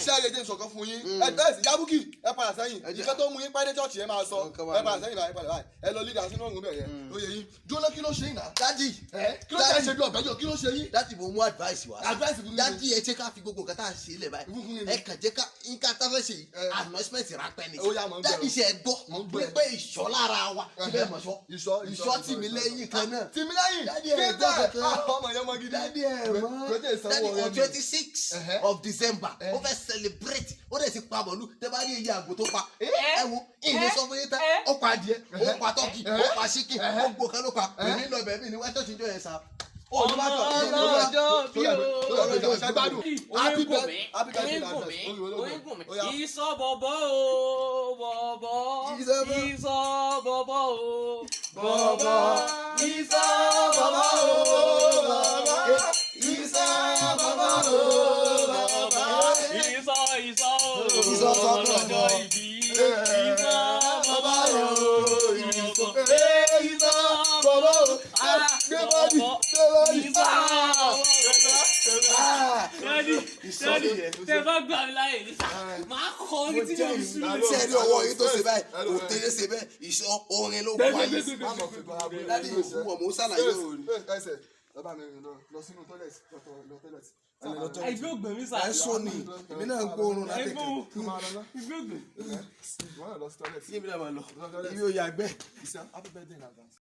ṣé ẹ jẹ́ ìṣọ̀kan fún yín ẹ tẹ́sí Yabuki ẹ padà sẹ́yìn ìṣẹ́ tó mú yín pàdé chọ́ọ̀chì ẹ máa sọ ẹ padà sẹ́yìn báyìí padà báyìí ẹ lọ lídà sínú ọ̀run bẹ̀rẹ̀ ó yẹ yín jóná kí ló ṣe yín náà. dádì kí ló ṣe bí ọ̀bẹ́jọ kí ló ṣe yín. dádì mo mú advice wá. advice fún mi. dádì ẹ jẹ́ ká fi gbogbo nǹkan tá à ń ṣe ilẹ̀ báyìí ẹ kàn jẹ́ ká nǹkan tá a fẹ́ ṣe announcement rápẹ́ ni. dádì ṣe ẹ gbọ́ pé ìṣọ́ lára wa ti bẹ́ẹ̀ mọ̀ ìṣọ́ tì mí lẹ́yìn kan náà. tì mí lẹ́yìn dádì ẹ gbọ́ kankan. ọmọ yẹn mọ gidi. dádì ẹ mọ̀ dádì on 26 of December ó fẹ́ celebrate ó dẹ̀ ti pa bọ̀lú tẹ́ bá rí iye àgbò tó pa ẹ wo ìní sọ fún yín tán ó pa adìẹ ó pa tọ́kì ó pa ṣíkì ó gbó kan ló pa èmi lọ bẹ̀ẹ́ mi ní wẹ́tọ̀ tí ń jọ yẹn sá. ọmọ ọlọ́jọ́ bí o happy birthday oyingumi ìsọ bọ̀bọ̀ o bọ̀bọ̀ ìsọ bọ̀bọ̀ o bọ̀bọ̀ ìsọ bọ̀bọ̀ o bọ̀bọ̀ ìsọ bọ̀bọ̀ o bọ̀bọ̀ ìsọ ọlọ́jọ́ ìbí ìsọ bọ̀bọ̀ o ìsọ bọ̀bọ̀ o tẹ bá gbà mí láyè ní máa kọ orin tí mo sùn lọ. tí ẹ ní ọwọ́ yìí tó ṣe báyìí kò tẹ́lẹ̀ ṣe bẹ́ẹ̀ ìṣọ́ orin ló wáyé. láti ìfún ọmọ ó ṣàlàyé òòrùn. bàbá mi lọ sínú tọ́lẹ̀tì lọ tọ́lẹ̀tì. ẹgbẹ́ ògbè mi sà. ẹ sọ ni èmi náà ń gbóòórùn látẹ̀kẹ́. ẹgbẹ́ ògbè. yémi náà máa lọ ibi ò yàgbẹ́. Happy birthday in advance.